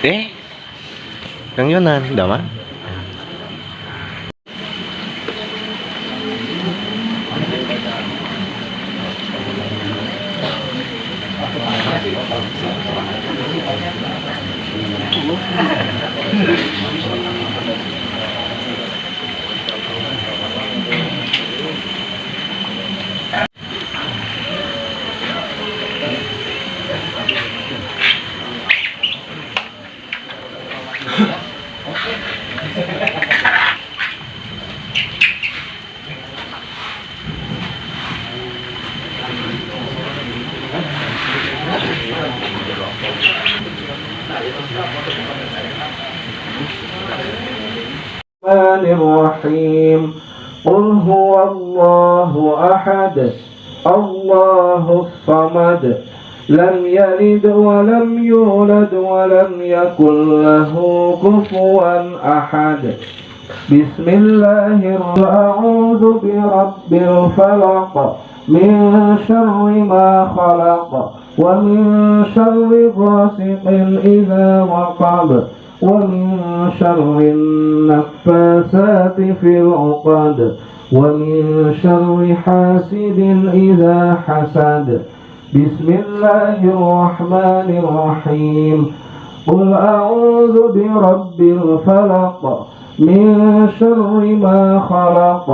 Eh, Kang Yonan, udah mah? Bismillahirrahmanirrahim. Qul huwallahu ahad, Allahus samad, lam yalid wa lam yulad wa lam yakul lahu kufuwan ahad. Bismillahirrahmanirrahim. A'udzu birabbil falaq, min syarri ma khalaq, wa min syarri ghasiqin idza waqab, wa min syarri naffasati fil 'uqad, wa min syarri hasidin idza hasad. Bismillahirrahmanirrahim. Qul a'udzu birabbil falaq, min syarri ma khalaq,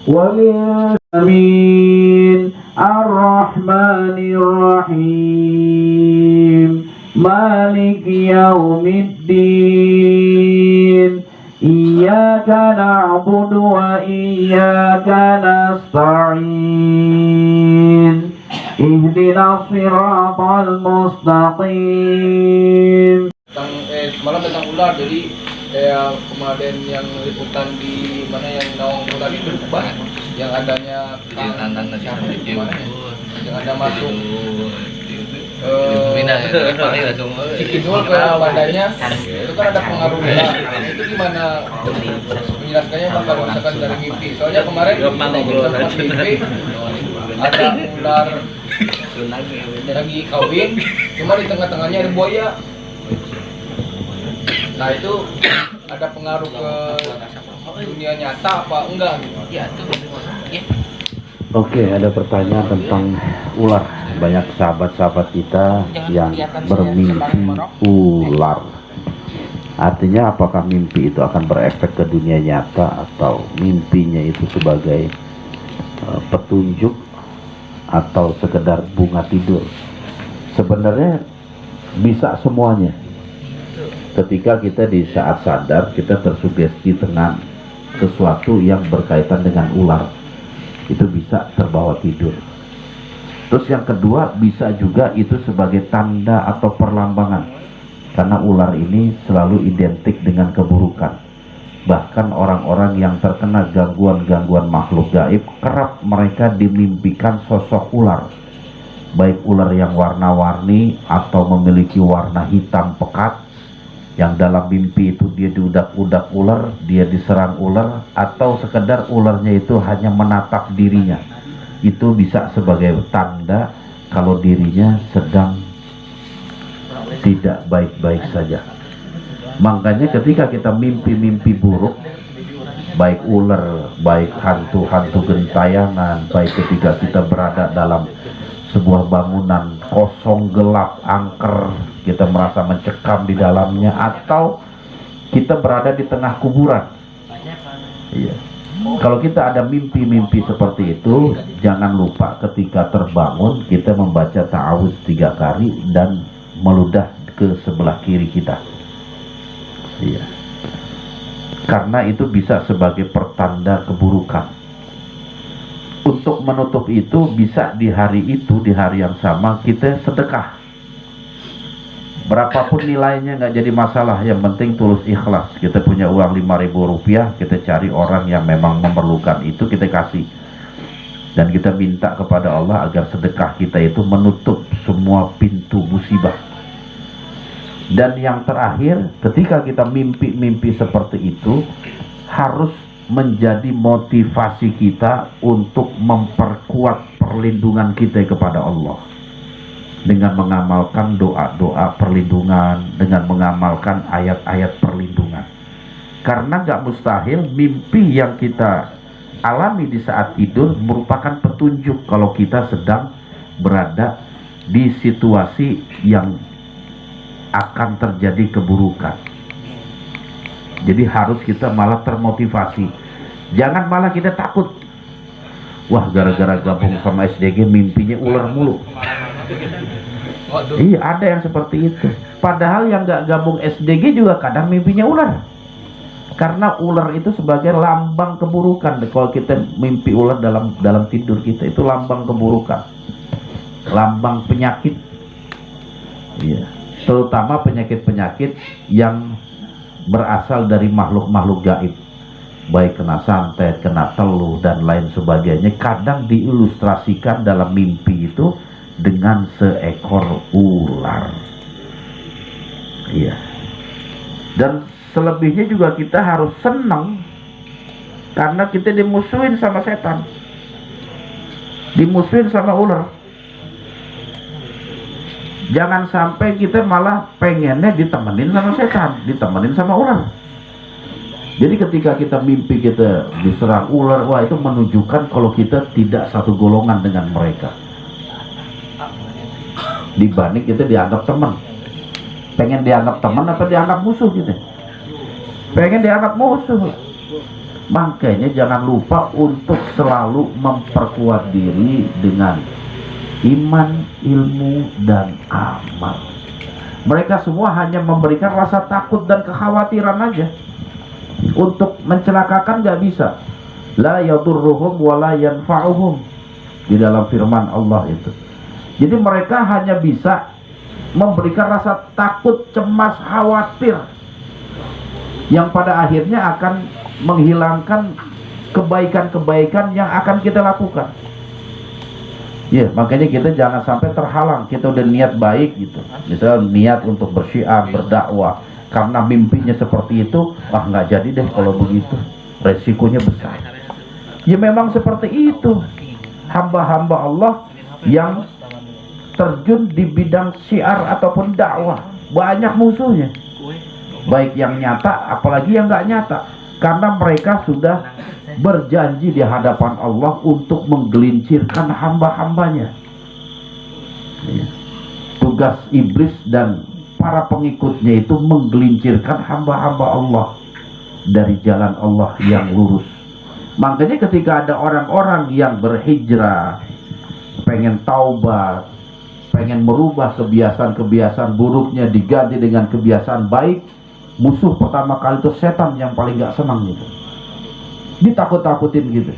wa min amin. Ar-Rahmanir Rahim, Maliki yaumiddin, Iyyaka na'budu wa iyyaka nasta'in, Ihdinas siratal mustaqim. Semalam tentang ular, jadi kemarin yang liputan di mana yang Nawang ular itu berubah, yang adanya yang ada masuk Cikidul ke badannya, itu kan ada pengaruh ular. Itu gimana menjelaskannya Bang, kalau misalkan dari mimpi? Soalnya kemarin sempat mimpi ada ular lagi kawin, cuma di tengah-tengahnya ada buaya. Nah itu ada pengaruh ke dunia nyata apa enggak? Ya itu. Oke, ada pertanyaan tentang ular. Banyak sahabat-sahabat kita yang bermimpi ular. Artinya apakah mimpi itu akan berefek ke dunia nyata atau mimpinya itu sebagai petunjuk atau sekedar bunga tidur? Sebenarnya bisa semuanya. Ketika kita di saat sadar kita tersugesti dengan sesuatu yang berkaitan dengan ular, itu bisa terbawa tidur. Terus yang kedua, bisa juga itu sebagai tanda atau perlambangan, karena ular ini selalu identik dengan keburukan. Bahkan orang-orang yang terkena gangguan-gangguan makhluk gaib, kerap mereka dimimpikan sosok ular, baik ular yang warna-warni atau memiliki warna hitam pekat, yang dalam mimpi itu dia diudak-udak ular, dia diserang ular, atau sekedar ularnya itu hanya menatap dirinya. Itu bisa sebagai tanda kalau dirinya sedang tidak baik-baik saja. Makanya ketika kita mimpi-mimpi buruk, baik ular, baik hantu-hantu gentayangan, baik ketika kita berada dalam sebuah bangunan kosong, gelap, angker, kita merasa mencekam di dalamnya, atau kita berada di tengah kuburan. Iya. Kalau kita ada mimpi-mimpi seperti itu, jangan lupa ketika terbangun kita membaca ta'awudz 3 kali dan meludah ke sebelah kiri kita. Iya. Karena itu bisa sebagai pertanda keburukan. Untuk menutup itu bisa di hari itu, di hari yang sama kita sedekah. Berapapun nilainya nggak jadi masalah, yang penting tulus ikhlas. Kita punya uang 5.000 rupiah, kita cari orang yang memang memerlukan itu, kita kasih. Dan kita minta kepada Allah agar sedekah kita itu menutup semua pintu musibah. Dan yang terakhir, ketika kita mimpi-mimpi seperti itu, harus menjadi motivasi kita untuk memperkuat perlindungan kita kepada Allah. dengan mengamalkan doa-doa perlindungan, dengan mengamalkan ayat-ayat perlindungan. Karena nggak mustahil mimpi yang kita alami di saat tidur merupakan petunjuk kalau kita sedang berada di situasi yang akan terjadi keburukan. Jadi harus kita malah termotivasi. Jangan malah kita takut. Wah, gara-gara gabung sama SDG mimpinya ular mulu. Iya, ada yang seperti itu. Padahal yang nggak gabung SDG juga kadang mimpinya ular. Karena ular itu sebagai lambang keburukan. Kalau kita mimpi ular dalam tidur kita, itu lambang keburukan, lambang penyakit. Iya. Terutama penyakit-penyakit yang berasal dari makhluk-makhluk gaib, baik kena santet, kena teluh, dan lain sebagainya. Kadang diilustrasikan dalam mimpi itu dengan seekor ular. Iya. Dan selebihnya juga kita harus senang karena kita dimusuhin sama setan, dimusuhin sama ular. Jangan sampai kita malah pengennya ditemenin sama setan, ditemenin sama ular. Jadi ketika kita mimpi kita diserang ular, wah itu menunjukkan kalau kita tidak satu golongan dengan mereka. Dibanding kita dianggap teman. Pengen dianggap teman apa dianggap musuh gitu? Pengen dianggap musuh. Makanya jangan lupa untuk selalu memperkuat diri dengan iman, ilmu, dan amal. Mereka semua hanya memberikan rasa takut dan kekhawatiran aja. Untuk mencelakakan nggak bisa. La yadurruhum wa la yanfa'uhum, di dalam firman Allah itu. Jadi mereka hanya bisa memberikan rasa takut, cemas, khawatir, yang pada akhirnya akan menghilangkan kebaikan-kebaikan yang akan kita lakukan. Ya, makanya kita jangan sampai terhalang. Kita udah niat baik gitu, misal niat untuk bersyiar, berdakwah, karena mimpinya seperti itu, wah nggak jadi deh kalau begitu, resikonya besar. Ya memang seperti itu hamba-hamba Allah yang terjun di bidang syiar ataupun dakwah, banyak musuhnya, baik yang nyata apalagi yang nggak nyata, karena mereka sudah berjanji di hadapan Allah untuk menggelincirkan hamba-hambanya. Tugas iblis dan para pengikutnya itu menggelincirkan hamba-hamba Allah dari jalan Allah yang lurus. Makanya ketika ada orang-orang yang berhijrah, pengen taubat, pengen merubah kebiasaan-kebiasaan buruknya diganti dengan kebiasaan baik, musuh pertama kali itu setan yang paling gak senang gitu. Ditakut-takutin gitu,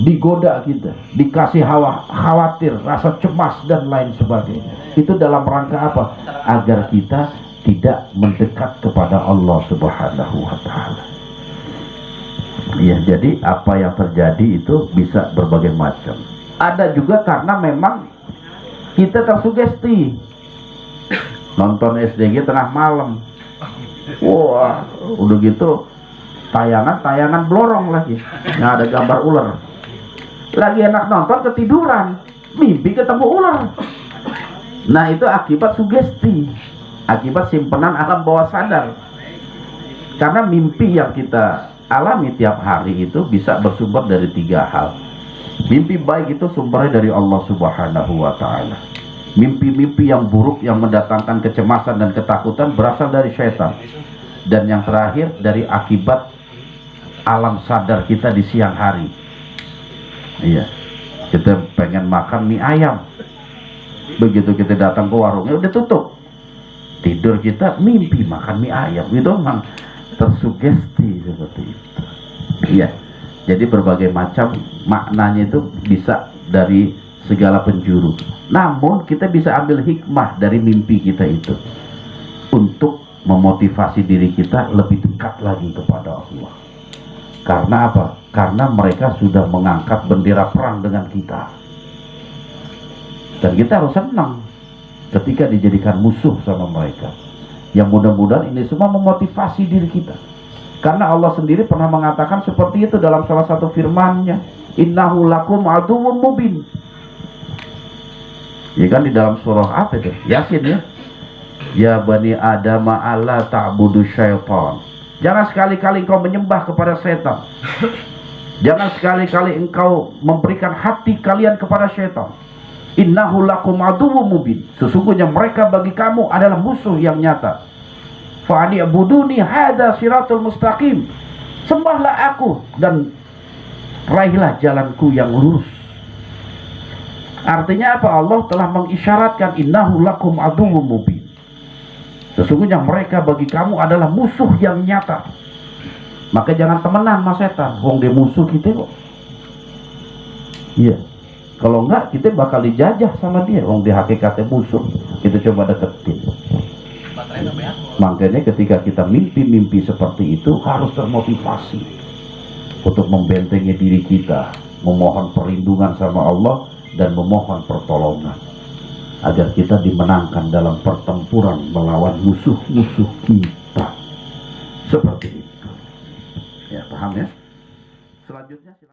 digoda gitu, dikasih khawatir, rasa cemas dan lain sebagainya. Itu dalam rangka apa? Agar kita tidak mendekat kepada Allah Subhanahu wa Ta'ala. Ya, jadi apa yang terjadi itu bisa berbagai macam. Ada juga karena memang kita tersugesti. Nonton SDG tengah malam, wah udah gitu tayangan blorong lagi, nah ada gambar ular, lagi enak nonton ketiduran, mimpi ketemu ular. Nah itu akibat sugesti, akibat simpenan alam bawah sadar. Karena mimpi yang kita alami tiap hari itu bisa bersumber dari 3 hal. Mimpi baik itu sumbernya dari Allah Subhanahu wa Ta'ala. Mimpi-mimpi yang buruk yang mendatangkan kecemasan dan ketakutan berasal dari syaitan. Dan yang terakhir dari akibat alam sadar kita di siang hari. Iya, kita pengen makan mie ayam, begitu kita datang ke warungnya udah tutup. Tidur kita mimpi makan mie ayam, itu memang tersugesti seperti itu. Iya, jadi berbagai macam maknanya itu bisa dari segala penjuru. Namun kita bisa ambil hikmah dari mimpi kita itu untuk memotivasi diri kita lebih dekat lagi kepada Allah. Karena apa? Karena mereka sudah mengangkat bendera perang dengan kita. Dan kita harus senang ketika dijadikan musuh sama mereka. Yang mudah-mudahan ini semua memotivasi diri kita. Karena Allah sendiri pernah mengatakan seperti itu dalam salah satu firman-Nya, innahu lakum aduwwum mubin. Ya kan di dalam surah apa itu? Yasin ya. Ya bani Adam alla ta'budu syaitan. Jangan sekali-kali engkau menyembah kepada setan. Jangan sekali-kali engkau memberikan hati kalian kepada syaitan. Innahu lakum aduwwum mubin. Sesungguhnya mereka bagi kamu adalah musuh yang nyata. Fa'ni'buduni hadza siratul mustaqim. Sembahlah aku dan raihlah jalanku yang lurus. Artinya apa? Allah telah mengisyaratkan innahu lakum aduwwum mubin. Sesungguhnya mereka bagi kamu adalah musuh yang nyata. Maka jangan temenan sama setan. Wong dia musuh kita kok. Iya. Kalau enggak kita bakal dijajah sama dia. Wong dia hakikatnya musuh. Kita coba deketin. Makanya ketika kita mimpi-mimpi seperti itu harus termotivasi untuk membentengi diri kita, memohon perlindungan sama Allah dan memohon pertolongan agar kita dimenangkan dalam pertempuran melawan musuh-musuh kita. Seperti itu. Ya, paham ya? Selanjutnya silakan.